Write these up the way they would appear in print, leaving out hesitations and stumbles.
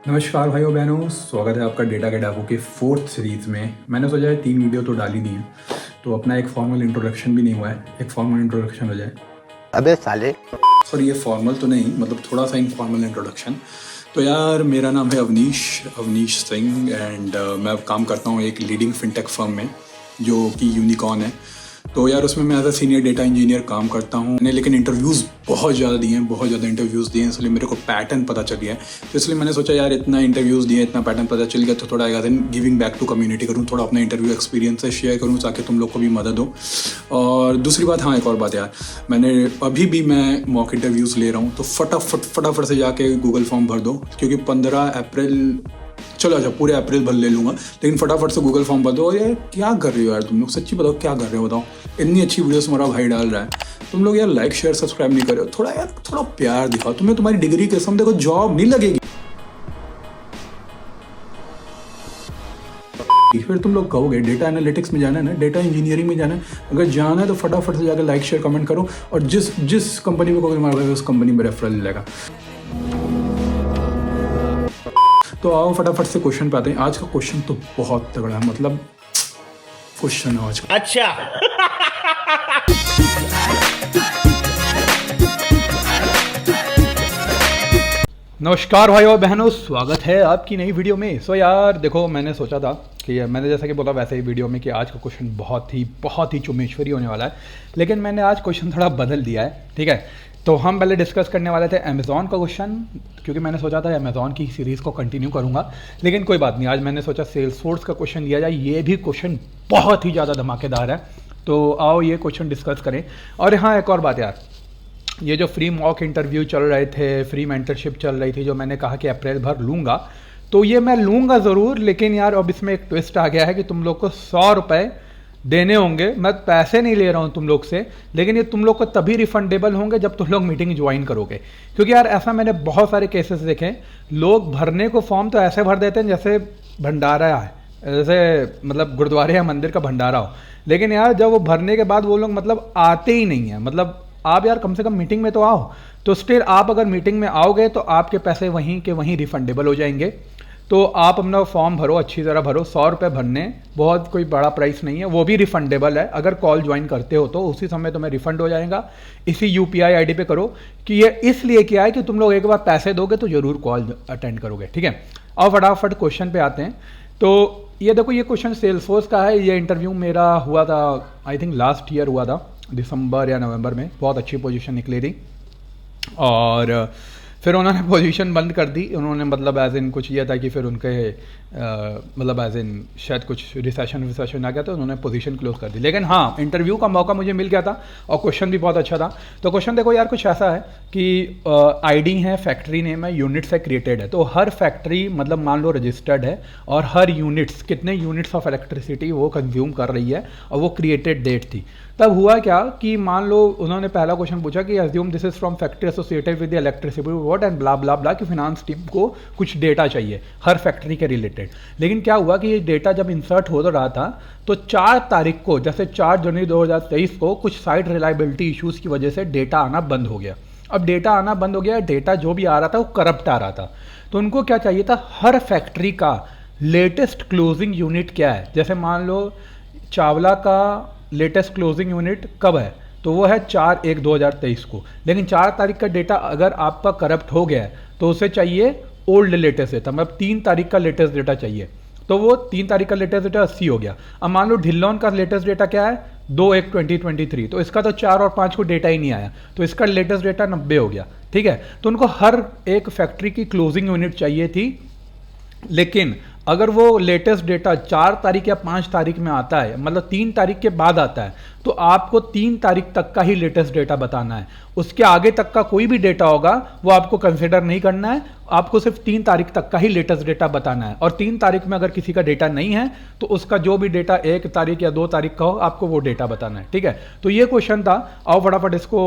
नमस्कार भाइयों बहनों, स्वागत है आपका डेटा के डाकू के फोर्थ सीरीज़ में। मैंने सोचा है 3 वीडियो तो डाल ही दी है, तो अपना एक फॉर्मल इंट्रोडक्शन भी नहीं हुआ है, एक फॉर्मल इंट्रोडक्शन हो जाए। अबे साले, सॉरी, ये फॉर्मल तो नहीं, मतलब थोड़ा सा इनफॉर्मल इंट्रोडक्शन। तो यार, मेरा नाम है अवनीश सिंह एंड मैं अब काम करता हूँ एक लीडिंग फिनटेक फर्म में जो कि यूनिकॉर्न है। तो यार, उसमें मैं as a senior data engineer काम करता हूँ। मैंने लेकिन इंटरव्यूज़ बहुत ज़्यादा दिए हैं, बहुत ज़्यादा इंटरव्यूज़ दिए हैं, इसलिए मेरे को पैटर्न पता चल गया है। तो इसलिए मैंने सोचा यार, इतना इंटरव्यूज़ दिए, इतना पैटर्न पता चल गया, तो थोड़ा गिविंग बैक टू कम्युनिटी करूँ, थोड़ा अपना इंटरव्यू एक्सपीरियंस से शेयर करूँ ताकि तुम लोग को भी मदद हो। और दूसरी बात, हाँ, एक और बात यार, मैं मॉक इंटरव्यूज़ ले रहा हूँ, तो फटाफट से जाके गूगल फॉर्म भर दो, क्योंकि 15 अप्रैल, चलो अच्छा पूरे अप्रैल भर ले लूँगा, लेकिन फटाफट से गूगल फॉर्म भर दो। और यार, क्या कर रहे हो यार तुम लोग, सच्ची बताओ क्या कर रहे हो, बताओ। इतनी अच्छी वीडियोस हमारा भाई डाल रहा है, तुम लोग यार लाइक शेयर सब्सक्राइब नहीं कर रहे हो। थोड़ा प्यार दिखाओ। तुम्हें तुम्हारी डिग्री के कसम देखो, जॉब नहीं लगेगी फिर तुम लोग कहोगे डेटा एनालिटिक्स में जाना है ना, डेटा इंजीनियरिंग में जाना है। अगर जाना है तो फटाफट से जाकर लाइक शेयर कमेंट करो, और जिस कंपनी में कहोगे हमारा भाई, उस कंपनी में रेफरल मिलेगा। तो आओ फटाफट से क्वेश्चन पे आते हैं। आज का क्वेश्चन तो बहुत तगड़ा है, मतलब क्वेश्चन है आज का। अच्छा। नमस्कार भाई और बहनों, स्वागत है आपकी नई वीडियो में। सो यार देखो, मैंने सोचा था कि मैंने जैसा कि बोला वैसे ही वीडियो में कि आज का क्वेश्चन बहुत ही चुमेश्वरी होने वाला है, लेकिन मैंने आज क्वेश्चन थोड़ा बदल दिया है। ठीक है, तो हम पहले डिस्कस करने वाले थे अमेज़ॉन का क्वेश्चन, क्योंकि मैंने सोचा था अमेज़ॉन की सीरीज़ को कंटिन्यू करूँगा, लेकिन कोई बात नहीं, आज मैंने सोचा सेल्सफोर्स का क्वेश्चन लिया जाए। ये भी क्वेश्चन बहुत ही ज़्यादा धमाकेदार है, तो आओ ये क्वेश्चन डिस्कस करें। और हाँ, एक और बात यार, ये जो फ्री मॉक इंटरव्यू चल रहे थे, फ्री मेंटरशिप चल रही थी, जो मैंने कहा कि अप्रैल भर लूँगा, तो ये मैं लूँगा ज़रूर, लेकिन यार अब इसमें एक ट्विस्ट आ गया है कि तुम लोग को 100 रुपये देने होंगे। मैं पैसे नहीं ले रहा हूँ तुम लोग से, लेकिन ये तुम लोग को तभी रिफंडेबल होंगे जब तुम लोग मीटिंग ज्वाइन करोगे। क्योंकि यार ऐसा मैंने बहुत सारे केसेस देखे, लोग भरने को फॉर्म तो ऐसे भर देते हैं जैसे भंडारा है, जैसे मतलब गुरुद्वारे या मंदिर का भंडारा हो, लेकिन यार जब वो भरने के बाद वो लोग मतलब आते ही नहीं है। मतलब आप यार कम से कम मीटिंग में तो आओ। तो स्टिल आप अगर मीटिंग में आओगे तो आपके पैसे वहीं के वहीं रिफंडेबल हो जाएंगे। तो आप अपना फॉर्म भरो, अच्छी तरह भरो। 100 रुपये भरने, बहुत कोई बड़ा प्राइस नहीं है, वो भी रिफंडेबल है। अगर कॉल ज्वाइन करते हो तो उसी समय तुम्हें रिफंड हो जाएगा। इसी UPI ID पे करो, कि ये इसलिए किया है कि तुम लोग एक बार पैसे दोगे तो ज़रूर कॉल अटेंड करोगे। ठीक है, और फटाफट क्वेश्चन पे आते हैं। तो ये देखो, ये क्वेश्चन सेल्सफोर्स का है। ये इंटरव्यू मेरा हुआ था, आई थिंक लास्ट ईयर हुआ था, दिसंबर या नवंबर में। बहुत अच्छी पोजीशन निकली थी, और फिर उन्होंने पोजीशन बंद कर दी। उन्होंने मतलब एज इन कुछ ये था कि फिर उनके मतलब एज इन शायद कुछ रिसेशन आ गया, तो उन्होंने पोजीशन क्लोज कर दी। लेकिन हाँ, इंटरव्यू का मौका मुझे मिल गया था, और क्वेश्चन भी बहुत अच्छा था। तो क्वेश्चन देखो यार, कुछ ऐसा है कि ID है, फैक्ट्री नेम है, यूनिट से क्रिएटेड है। तो हर फैक्ट्री मतलब मान लो रजिस्टर्ड है, और हर यूनिट्स, कितने यूनिट्स ऑफ इलेक्ट्रिसिटी वो कंज्यूम कर रही है, और वो क्रिएटेड डेट थी। तब हुआ क्या कि मान लो उन्होंने पहला क्वेश्चन पूछा कि assume this is from factory associated with the electricity board and blah blah blah, कि फिनांस टीम को कुछ डेटा चाहिए हर फैक्ट्री के रिलेटेड। लेकिन क्या हुआ कि ये डेटा जब इंसर्ट हो रहा था, तो 4 तारीख को, जैसे 4 जनवरी 2023 को, कुछ साइट रिलायबिलिटी इश्यूज की वजह से डेटा आना बंद हो गया। अब डेटा आना बंद हो गया, डेटा जो भी आ रहा था वो करप्ट आ रहा था। तो उनको क्या चाहिए था, हर फैक्ट्री का लेटेस्ट क्लोजिंग यूनिट क्या है। जैसे मान लो चावला का लेटेस्ट क्लोजिंग यूनिट कब है, तो वो है 4/1/2023 को। लेकिन 4 तारीख का डेटा अगर आपका करप्ट हो गया है, तो उसे चाहिए ओल्ड लेटेस्ट डेटा, मतलब 3 तारीख का लेटेस्ट डेटा चाहिए। तो वो 3 तारीख का लेटेस्ट डेटा 80 हो गया। अब मान लो ढिल्लोन का लेटेस्ट डेटा क्या है, 2/1/2023, तो इसका तो 4 और 5 को डेटा ही नहीं आया, तो इसका लेटेस्ट डेटा 90 हो गया। ठीक है, तो उनको हर एक फैक्ट्री की क्लोजिंग यूनिट चाहिए थी। लेकिन अगर वो लेटेस्ट डेटा 4 तारीख या 5 तारीख में आता है, मतलब 3 तारीख के बाद आता है, तो आपको 3 तारीख तक का ही लेटेस्ट डेटा बताना है। उसके आगे तक का कोई भी डेटा होगा वो आपको कंसिडर नहीं करना है, आपको सिर्फ 3 तारीख तक का ही लेटेस्ट डेटा बताना है। और 3 तारीख में अगर किसी का डेटा नहीं है, तो उसका जो भी डेटा 1 तारीख या 2 तारीख का हो, आपको वो डेटा बताना है। ठीक है, तो ये क्वेश्चन था। आओ फटाफट इसको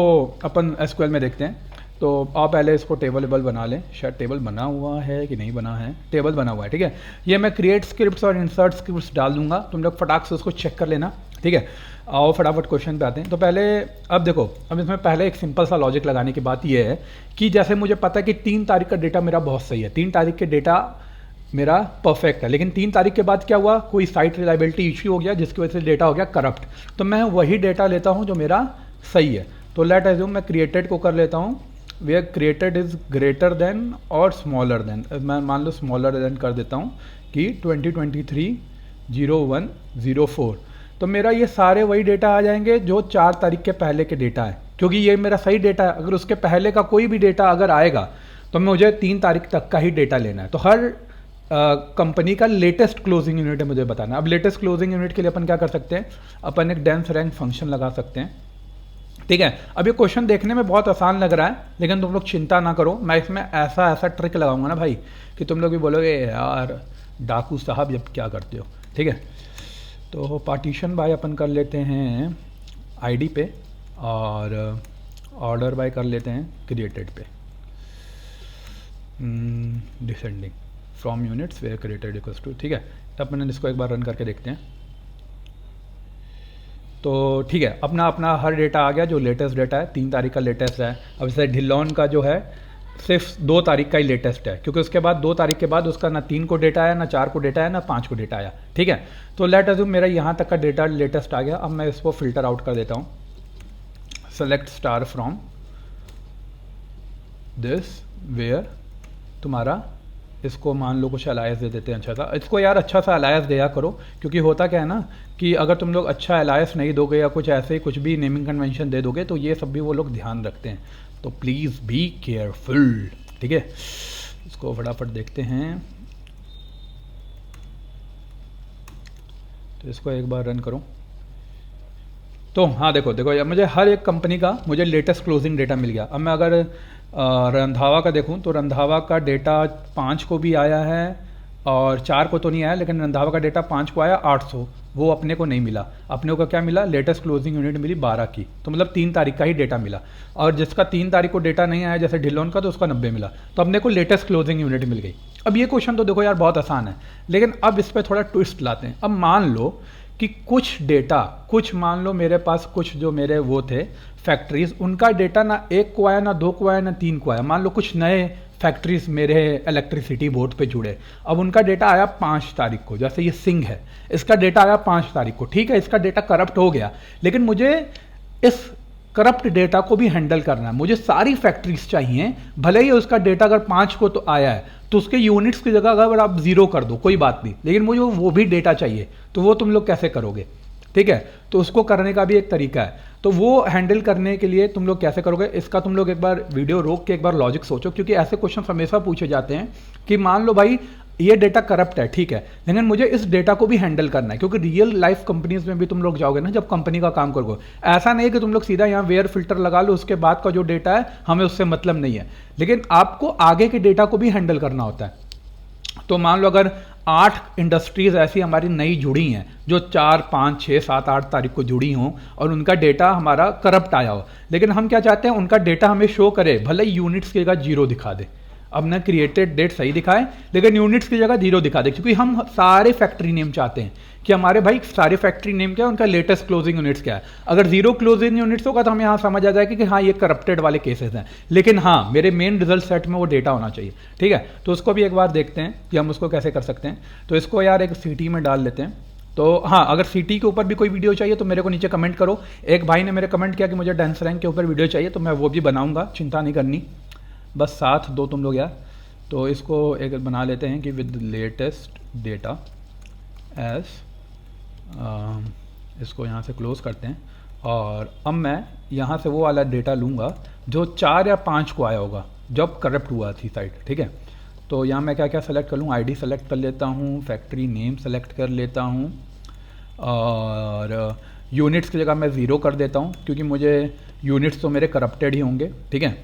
अपन SQL में देखते हैं। तो आप पहले इसको टेबल बना लें। शायद टेबल बना हुआ है कि नहीं बना है, टेबल बना हुआ है। ठीक है, ये मैं क्रिएट स्क्रिप्ट्स और इंसर्ट स्क्रिप्ट्स डाल दूंगा, तुम लोग फटाक से उसको चेक कर लेना। ठीक है, आओ फटाफट क्वेश्चन पे आते हैं। तो पहले अब देखो, अब इसमें पहले एक सिंपल सा लॉजिक लगाने की बात ये है कि जैसे मुझे पता है कि 3 तारीख का डेटा मेरा बहुत सही है, 3 तारीख के डेटा मेरा परफेक्ट है, लेकिन 3 तारीख के बाद क्या हुआ, कोई साइट रिलायबिलिटी इश्यू हो गया जिसकी वजह से डेटा हो गया करप्ट। तो मैं वही डेटा लेता हूँ जो मेरा सही है। तो लेट एज्यूम मैं क्रिएटेड को कर लेता हूँ, where created is greater than और स्मॉलर देन, मैं मान लो स्मॉलर देन कर देता हूँ कि 2023-01-04। तो मेरा ये सारे वही डेटा आ जाएंगे जो 4 तारीख के पहले के डेटा है, क्योंकि ये मेरा सही डेटा है। अगर उसके पहले का कोई भी डेटा अगर आएगा तो मुझे 3 तारीख तक का ही डेटा लेना है। तो हर कंपनी का लेटेस्ट क्लोजिंग यूनिट है मुझे बताना। अब लेटेस्ट क्लोजिंग यूनिट के लिए अपन क्या कर सकते हैं, अपन एक डेंस रैंक फंक्शन लगा सकते हैं। ठीक है, अब ये क्वेश्चन देखने में बहुत आसान लग रहा है, लेकिन तुम लोग चिंता ना करो, मैं इसमें ऐसा ऐसा ट्रिक लगाऊंगा ना भाई कि तुम लोग भी बोलोगे यार डाकू साहब जब क्या करते हो। ठीक है, तो पार्टीशन बाय अपन कर लेते हैं आईडी पे, और ऑर्डर बाय कर लेते हैं क्रिएटेड पे, descending from units where created equals to. ठीक है, तब मैंने इसको एक बार रन करके देखते हैं। तो ठीक है, अपना अपना हर डेटा आ गया जो लेटेस्ट डेटा है, 3 तारीख का लेटेस्ट है। अब जैसे ढिल्लौन का जो है सिर्फ 2 तारीख का ही लेटेस्ट है, क्योंकि उसके बाद 2 तारीख के बाद उसका ना 3 को डेटा आया, ना 4 को डेटा आया, ना 5 को डेटा आया। ठीक है, तो लेट अज्यूम मेरा यहाँ तक का डेटा लेटेस्ट आ गया। अब मैं इसको फिल्टर आउट कर देता हूँ, select star from this where तुम्हारा, इसको मान लो कुछ अलायस दे देते हैं अच्छा सा। इसको यार अच्छा सा अलायस दिया करो, क्योंकि होता क्या है ना कि अगर तुम लोग अच्छा अलायस नहीं दोगे या कुछ ऐसे ही कुछ भी नेमिंग कन्वेंशन दे दोगे तो ये सब भी वो लोग ध्यान रखते हैं। तो प्लीज़ बी केयरफुल। ठीक है, इसको फटाफट देखते हैं। तो इसको एक बार रन करो। तो हाँ देखो देखो यार, मुझे हर एक कंपनी का मुझे लेटेस्ट क्लोजिंग डेटा मिल गया। अब मैं अगर रंधावा का देखूं तो रंधावा का डेटा 5 को भी आया है और 4 को तो नहीं आया, लेकिन रंधावा का डेटा 5 को आया 800, वो अपने को नहीं मिला। अपने को क्या मिला, लेटेस्ट क्लोजिंग यूनिट मिली 12 की, तो मतलब 3 तारीख का ही डेटा मिला। और जिसका 3 तारीख को डेटा नहीं आया जैसे ढिल्लोन का, तो उसका 90 मिला, तो अपने को लेटेस्ट क्लोजिंग यूनिट मिल गई। अब ये क्वेश्चन तो देखो यार बहुत आसान है, लेकिन अब इस पर थोड़ा ट्विस्ट लाते हैं। अब मान लो कि कुछ डेटा, कुछ मान लो मेरे पास कुछ जो मेरे वो थे फैक्ट्रीज, उनका डेटा ना 1 को आया, ना 2 को आया, ना 3 को आया। मान लो कुछ नए फैक्ट्रीज मेरे इलेक्ट्रिसिटी बोर्ड पे जुड़े, अब उनका डेटा आया 5 तारीख को। जैसे ये सिंह है, इसका डेटा आया 5 तारीख को। ठीक है, इसका डेटा करप्ट हो गया, लेकिन मुझे इस करप्ट डेटा को भी हैंडल करना है। मुझे सारी फैक्ट्रीज चाहिए, भले ही उसका डेटा अगर 5 को तो आया है तो उसके यूनिट्स की जगह अगर आप 0 कर दो कोई बात नहीं, लेकिन मुझे वो भी डेटा चाहिए। तो वो तुम लोग कैसे करोगे? ठीक है, तो उसको करने का भी एक तरीका है। तो वो हैंडल करने के लिए तुम लोग कैसे करोगे, इसका तुम लोग एक बार वीडियो रोक के एक बार लॉजिक सोचो, क्योंकि ऐसे क्वेश्चन हमेशा पूछे जाते हैं कि मान लो भाई ये डेटा करप्ट है, ठीक है, लेकिन मुझे इस डेटा को भी हैंडल करना है। क्योंकि रियल लाइफ कंपनीज में भी तुम लोग जाओगे ना, जब कंपनी का काम करोगे, ऐसा नहीं है कि तुम लोग सीधा यहाँ वेयर फिल्टर लगा लो, उसके बाद का जो डेटा है हमें उससे मतलब नहीं है, लेकिन आपको आगे के डेटा को भी हैंडल करना होता है। तो मान लो अगर 8 इंडस्ट्रीज ऐसी हमारी नई जुड़ी हैं जो 4, 5, 6, 7, 8 तारीख को जुड़ी हों और उनका डेटा हमारा करप्ट आया हो, लेकिन हम क्या चाहते हैं, उनका डेटा हमें शो करे, भले ही यूनिट्स की जगह 0 दिखा दे। अब ना क्रिएटेड डेट सही दिखाए, लेकिन यूनिट्स की जगह 0 दिखा दे, क्योंकि हम सारे फैक्ट्री नेम चाहते हैं कि हमारे भाई सारे फैक्ट्री नेम क्या है, उनका लेटेस्ट क्लोजिंग यूनिट्स क्या है। अगर 0 क्लोजिंग यूनिट्स होगा तो हमें यहाँ समझ आ जाएगा कि हाँ ये करप्टेड वाले केसेस हैं, लेकिन हाँ मेरे मेन रिजल्ट सेट में वो डेटा होना चाहिए। ठीक है, तो उसको भी एक बार देखते हैं कि हम उसको कैसे कर सकते हैं। तो इसको यार एक सीटी में डाल लेते हैं। तो हाँ, अगर सीटी के ऊपर भी कोई वीडियो चाहिए तो मेरे को नीचे कमेंट करो। एक भाई ने मेरे कमेंट किया कि मुझे डेंस रैंक के ऊपर वीडियो चाहिए, तो मैं वो भी बनाऊंगा, चिंता नहीं करनी, बस साथ दो तुम लोग यार। तो इसको एक बना लेते हैं कि विद लेटेस्ट डेटा एज, इसको यहाँ से क्लोज करते हैं। और अब मैं यहाँ से वो वाला डेटा लूँगा जो 4 या 5 को आया होगा जब करप्ट हुआ थी साइट। ठीक है, तो यहाँ मैं क्या क्या सेलेक्ट कर लूँ, आईडी सेलेक्ट कर लेता हूँ, फैक्ट्री नेम सेलेक्ट कर लेता हूँ, और यूनिट्स की जगह मैं 0 कर देता हूँ, क्योंकि मुझे यूनिट्स तो मेरे करप्टेड ही होंगे। ठीक है,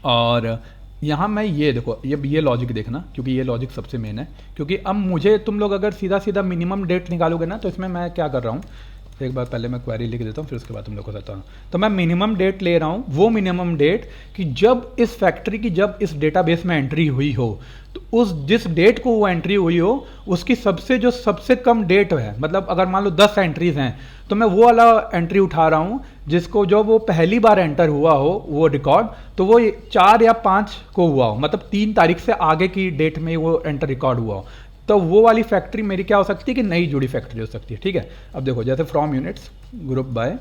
और यहाँ मैं ये देखो, ये लॉजिक देखना, क्योंकि ये लॉजिक सबसे मेन है। क्योंकि अब मुझे तुम लोग अगर सीधा सीधा मिनिमम डेट निकालोगे ना, तो इसमें मैं क्या कर रहा हूँ एक बार पहले मैं क्वेरी लिख देता हूँ, फिर उसके बाद तुम लोग को बताता हूँ। तो मैं मिनिमम डेट ले रहा हूँ, वो मिनिमम डेट कि जब इस फैक्ट्री की जब इस डेटाबेस में एंट्री हुई हो, तो उस जिस डेट को वो एंट्री हुई हो उसकी सबसे कम डेट है, मतलब अगर मान लो 10 एंट्रीज हैं तो मैं वो वाला एंट्री उठा रहा हूँ जिसको जो वो पहली बार एंटर हुआ हो वो रिकॉर्ड, तो वो 4 या 5 को हुआ हो, मतलब 3 तारीख से आगे की डेट में वो एंटर रिकॉर्ड हुआ हो, तो वो वाली फैक्ट्री मेरी क्या हो सकती है कि नई जुड़ी फैक्ट्री हो सकती है। ठीक है, अब देखो जैसे फ्रॉम यूनिट्स ग्रुप बाय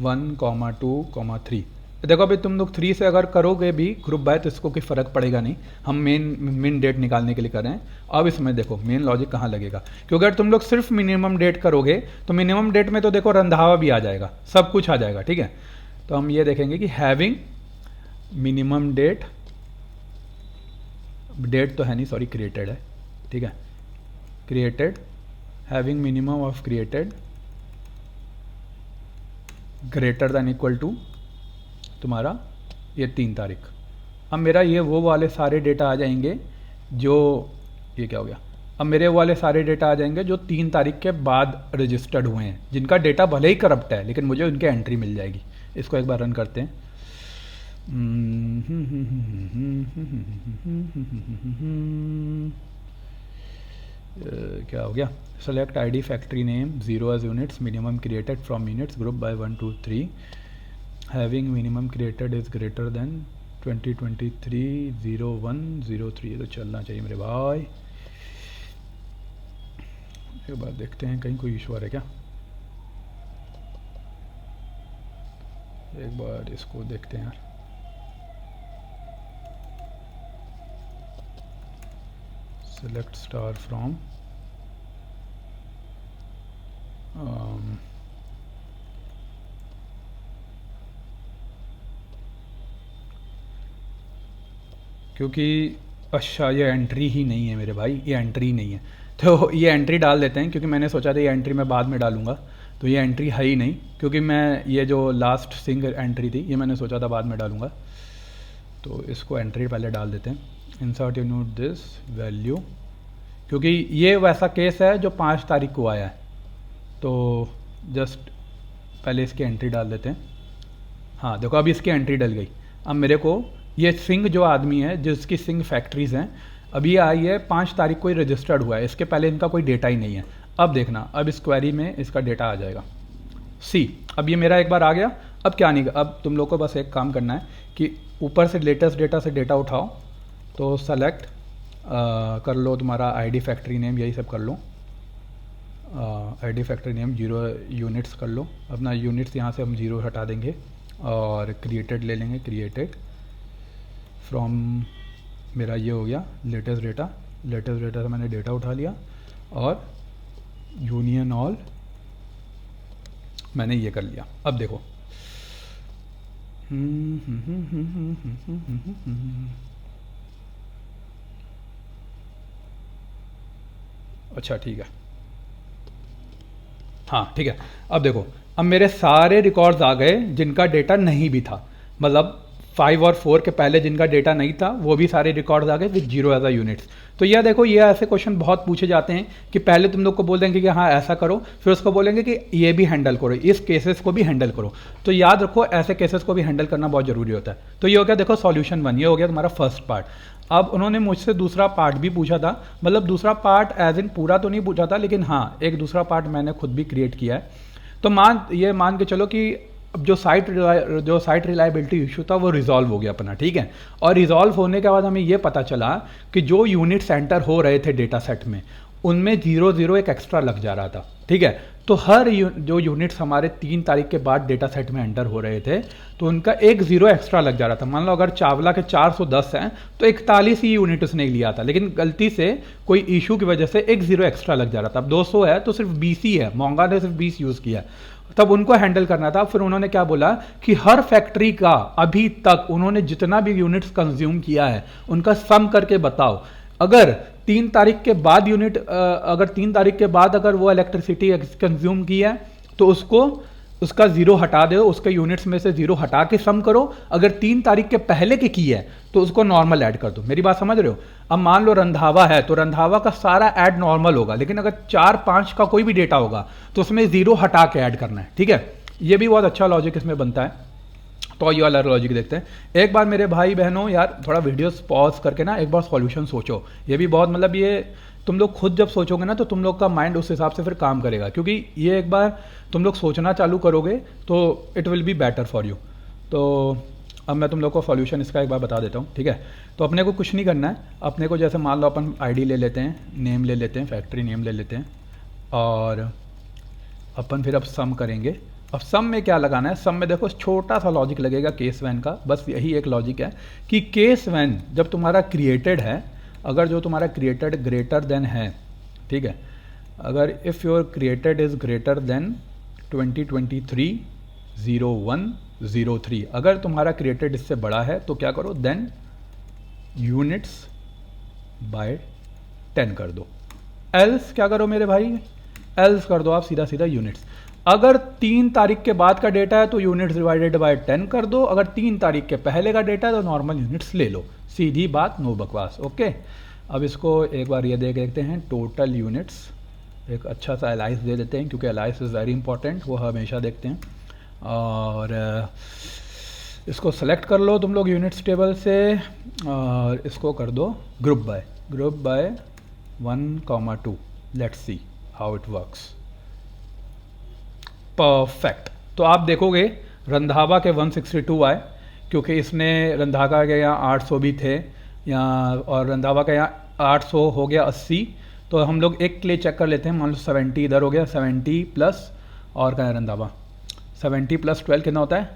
1,2,3, देखो अभी तुम लोग 3 से अगर करोगे भी ग्रुप बाय तो इसको कोई फर्क पड़ेगा नहीं, हम मेन डेट निकालने के लिए कर रहे हैं। अब इसमें देखो मेन लॉजिक कहाँ लगेगा, क्योंकि अगर तुम लोग सिर्फ मिनिमम डेट करोगे तो मिनिमम डेट में तो देखो रंधावा भी आ जाएगा, सब कुछ आ जाएगा। ठीक है, तो हम ये देखेंगे कि हैविंग मिनिमम डेट तो है नहीं, सॉरी क्रिएटेड है। ठीक है, created having minimum of created greater than equal to तुम्हारा ये 3 तारीख। अब मेरा ये वो वाले सारे डेटा आ जाएंगे जो, ये क्या हो गया, अब मेरे वाले सारे डेटा आ जाएंगे जो 3 तारीख के बाद रजिस्टर्ड हुए हैं, जिनका डेटा भले ही करप्ट है लेकिन मुझे उनकी एंट्री मिल जाएगी। इसको एक बार रन करते हैं। क्या हो गया, select ID factory name 0 as units minimum created from units group by 1 2 3 having minimum created is greater than 2023-01-03। ये तो चलना चाहिए मेरे भाई। एक बार देखते हैं कहीं कोई इशू आ रहा है क्या, एक बार इसको देखते हैं यार। सेलेक्ट स्टार फ्रॉम क्योंकि अच्छा ये एंट्री ही नहीं है मेरे भाई, ये एंट्री नहीं है, तो ये एंट्री डाल देते हैं, क्योंकि मैंने सोचा था ये एंट्री मैं बाद में डालूंगा, तो ये एंट्री है ही नहीं, क्योंकि मैं ये जो लास्ट सिंगल एंट्री थी ये मैंने सोचा था बाद में डालूंगा, तो इसको एंट्री पहले डाल देते हैं। इंसर्ट यूनिट दिस वैल्यू, क्योंकि ये वैसा केस है जो 5 तारीख को आया है, तो जस्ट पहले इसकी एंट्री डाल देते हैं। हाँ देखो अभी इसकी एंट्री डल गई। अब मेरे को ये सिंह जो आदमी है जिसकी सिंह फैक्ट्रीज हैं, अभी ये आई है 5 तारीख को ही रजिस्टर्ड हुआ है, इसके पहले इनका कोई डेटा ही नहीं है। अब देखना, अब इस क्वेरी में इसका डेटा आ जाएगा सी। अब ये मेरा एक बार आ गया, अब क्या नहीं, अब तुम लोग को बस एक काम करना है कि ऊपर से लेटेस्ट डेटा से डेटा उठाओ, तो सेलेक्ट कर लो तुम्हारा आईडी फैक्ट्री नेम, यही सब कर लो, आईडी फैक्ट्री नेम 0 यूनिट्स कर लो, अपना यूनिट्स यहाँ से हम 0 हटा देंगे और क्रिएटेड ले लेंगे, क्रिएटेड फ्रॉम मेरा ये हो गया लेटेस्ट डेटा से मैंने डेटा उठा लिया और यूनियन ऑल मैंने ये कर लिया। अब देखो अच्छा ठीक है, हाँ ठीक है। अब देखो अब मेरे सारे रिकॉर्ड्स आ गए जिनका डेटा नहीं भी था, मतलब 5 और 4 के पहले जिनका डेटा नहीं था वो भी सारे रिकॉर्ड्स आ गए विद 0 एज अ यूनिट्स। तो यह देखो ये ऐसे क्वेश्चन बहुत पूछे जाते हैं कि पहले तुम लोग को बोल देंगे कि हाँ ऐसा करो, फिर उसको बोलेंगे कि ये भी हैंडल करो, इस केसेस को भी हैंडल करो। तो याद रखो ऐसे केसेस को भी हैंडल करना बहुत जरूरी होता है। तो ये हो गया देखो सॉल्यूशन 1, ये हो गया तुम्हारा फर्स्ट पार्ट। अब उन्होंने मुझसे दूसरा पार्ट भी पूछा था, मतलब दूसरा पार्ट एज इन पूरा तो नहीं पूछा था, लेकिन हाँ एक दूसरा पार्ट मैंने खुद भी क्रिएट किया है। तो मान के चलो कि अब जो साइट रिलायबिलिटी इशू था वो रिजॉल्व हो गया अपना, ठीक है। और रिजॉल्व होने के बाद हमें ये पता चला कि जो यूनिट सेंटर हो रहे थे डेटा सेट में उनमें 0 एक एक्स्ट्रा लग जा रहा था, ठीक है। तो हर जो यूनिट्स हमारे 3 तारीख के बाद डेटा सेट में एंटर हो रहे थे तो उनका एक 0 एक्स्ट्रा लग जा रहा था। मान लो अगर चावला के 410 हैं तो 41 ही यूनिट उसने लिया था, लेकिन गलती से कोई इशू की वजह से एक 0 एक्स्ट्रा लग जा रहा था। अब 200 है तो सिर्फ 20 ही है, मोंगा ने सिर्फ 20 यूज़ किया, तब उनको हैंडल करना था। फिर उन्होंने क्या बोला कि हर फैक्ट्री का अभी तक उन्होंने जितना भी यूनिट्स कंज्यूम किया है उनका सम करके बताओ। अगर 3 तारीख के बाद अगर 3 तारीख के बाद अगर वो इलेक्ट्रिसिटी कंज्यूम की है तो उसको उसका ज़ीरो हटा दो, उसके यूनिट्स में से ज़ीरो हटा के सम करो। अगर 3 तारीख के पहले की है तो उसको नॉर्मल ऐड कर दो। मेरी बात समझ रहे हो? अब मान लो रंधावा है तो रंधावा का सारा ऐड नॉर्मल होगा, लेकिन अगर 4-5 का कोई भी डेटा होगा तो उसमें ज़ीरो हटा के ऐड करना है। ठीक है, ये भी बहुत अच्छा लॉजिक इसमें बनता है। तो ये वाला लॉजिक देखते हैं। एक बार मेरे भाई बहनों यार थोड़ा वीडियोस पॉज करके ना एक बार सॉल्यूशन सोचो। ये भी बहुत मतलब ये तुम लोग खुद जब सोचोगे ना तो तुम लोग का माइंड उस हिसाब से फिर काम करेगा, क्योंकि ये एक बार तुम लोग सोचना चालू करोगे तो it will be better for you. तो अब मैं तुम लोग को सॉल्यूशन इसका एक बार बता देता हूँ। ठीक है, तो अपने को कुछ नहीं करना है। अपने को जैसे मान लो अपन आईडी ले लेते हैं, नेम ले लेते हैं, फैक्ट्री नेम ले लेते हैं और अपन फिर अब सम करेंगे। अब सम में क्या लगाना है? सम में देखो छोटा सा लॉजिक लगेगा केस वैन का, बस यही एक लॉजिक है कि केस वैन जब तुम्हारा क्रिएटेड है, अगर जो तुम्हारा क्रिएटेड ग्रेटर देन है, ठीक है, अगर if your created is greater than 2023-01-03, अगर तुम्हारा क्रिएटेड इससे बड़ा है तो क्या करो? देन यूनिट्स बाय 10 कर दो। एल्स क्या करो मेरे भाई? एल्स कर दो आप सीधा सीधा यूनिट्स। अगर 3 तारीख के बाद का डेटा है तो यूनिट्स डिवाइडेड बाय 10 कर दो। अगर 3 तारीख के पहले का डेटा है तो नॉर्मल यूनिट्स ले लो। सीधी बात, नो बकवास। ओके, अब इसको एक बार ये देखते हैं। टोटल यूनिट्स एक अच्छा सा एलाइस दे देते हैं, क्योंकि एलाइस इज़ वेरी इंपॉर्टेंट, वो हमेशा देखते हैं। और इसको सेलेक्ट कर लो तुम लोग यूनिट्स टेबल से और इसको कर दो group by 1,2। Let's see how it works. Perfect. तो आप देखोगे रंधावा के 162 आए, क्योंकि इसने रंधावा के यहाँ 800 भी थे यहाँ, और रंधावा का यहाँ 800 हो गया 80। तो हम लोग एक के लिए चेक कर लेते हैं। मान लो 70 इधर हो गया, 70 प्लस और क्या है रंधावा, 70 प्लस 12 कितना होता है?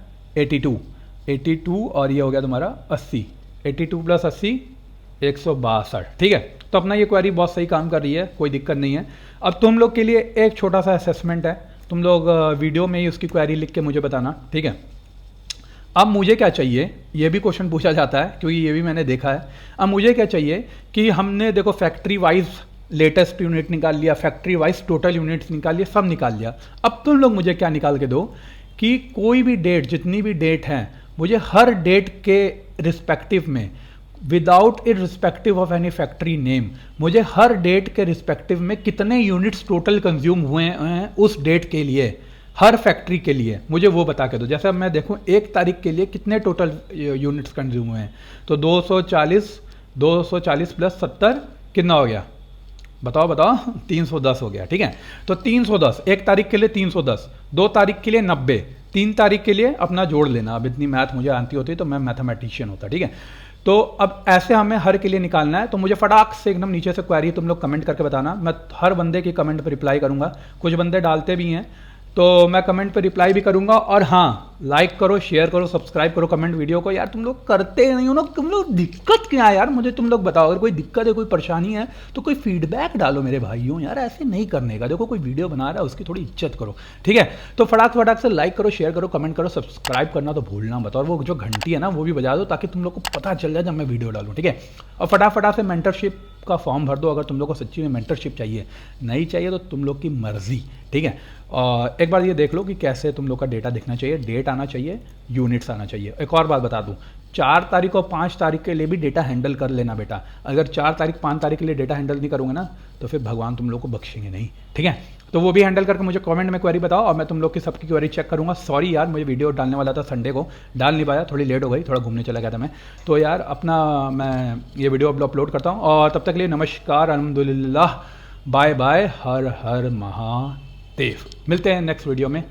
82 और ये हो गया तुम्हारा 80। 82 प्लस 80 162। ठीक है, तो अपना ये क्वेरी बहुत सही काम कर रही है, कोई दिक्कत नहीं है। अब तुम लोग के लिए एक छोटा सा असेसमेंट है, तुम लोग वीडियो में ही उसकी क्वेरी लिख के मुझे बताना। ठीक है, अब मुझे क्या चाहिए, ये भी क्वेश्चन पूछा जाता है क्योंकि ये भी मैंने देखा है। अब मुझे क्या चाहिए कि हमने देखो फैक्ट्री वाइज लेटेस्ट यूनिट निकाल लिया, फैक्ट्री वाइज टोटल यूनिट्स निकाल लिया, सब निकाल लिया। अब तुम लोग मुझे क्या निकाल के दो कि कोई भी डेट, जितनी भी डेट हैं, मुझे हर डेट के रिस्पेक्टिव में, without irrespective of any factory name, मुझे हर डेट के रिस्पेक्टिव में कितने यूनिट्स टोटल कंज्यूम हुए हैं उस डेट के लिए, हर फैक्ट्री के लिए मुझे वो बता के दो। जैसे अब मैं देखूं 1 तारीख के लिए कितने टोटल यूनिट्स कंज्यूम हुए हैं, तो 240 प्लस 70 कितना हो गया? बताओ 310 हो गया। ठीक है, तो 310 1 तारीख के लिए 310, 2 तारीख के लिए 90, 3 तारीख के लिए अपना जोड़ लेना। अब इतनी मैथ मुझे आती होती तो मैं मैथमेटिशियन होता। ठीक है, तो अब ऐसे हमें हर के लिए निकालना है। तो मुझे फटाक से एकदम नीचे से क्वेरी तुम लोग कमेंट करके बताना, मैं हर बंदे की कमेंट पर रिप्लाई करूंगा। कुछ बंदे डालते भी हैं तो मैं कमेंट पे रिप्लाई भी करूंगा। और हाँ, लाइक करो, शेयर करो, सब्सक्राइब करो कमेंट वीडियो को। यार तुम लोग करते नहीं हो ना, तुम लोग दिक्कत क्या है यार? मुझे तुम लोग बताओ, अगर कोई दिक्कत है, कोई परेशानी है तो कोई फीडबैक डालो मेरे भाइयों। यार ऐसे नहीं करने का, देखो कोई वीडियो बना रहा है उसकी थोड़ी इज्जत करो। ठीक है, तो फटाक से लाइक करो, शेयर करो, कमेंट करो, सब्सक्राइब करना तो भूलना मत। और वो जो घंटी है ना वो भी बजा दो, ताकि तुम लोग को पता चल जाए जब मैं वीडियो डालूँ। ठीक है, और फटाफट से मेंटरशिप का फॉर्म भर दो अगर तुम लोग को सच्ची में मेंटरशिप चाहिए। नहीं चाहिए तो तुम लोग की मर्जी। ठीक है, और एक बार ये देख लो कि कैसे तुम लोग का डेटा दिखना चाहिए, डेट आना चाहिए, यूनिट्स आना चाहिए। एक और बात बता दूं, 4 तारीख और 5 तारीख के लिए भी डेटा हैंडल कर लेना बेटा। अगर 4 तारीख 5 तारीख के लिए डेटा हैंडल नहीं करोगे ना तो फिर भगवान तुम लोग को बख्शेंगे नहीं। ठीक है, तो वो भी हैंडल करके मुझे कमेंट में क्वेरी बताओ और मैं तुम लोग की सबकी क्वेरी चेक करूंगा। सॉरी यार, मुझे वीडियो डालने वाला था संडे को, डाल नहीं पाया, थोड़ी लेट हो गई, थोड़ा घूमने चला गया था मैं। तो यार अपना मैं ये वीडियो अपलोड करता हूँ, और तब तक के लिए नमस्कार, अल्हम्दुलिल्लाह, बाय बाय, हर हर महादेव। मिलते हैं नेक्स्ट वीडियो में।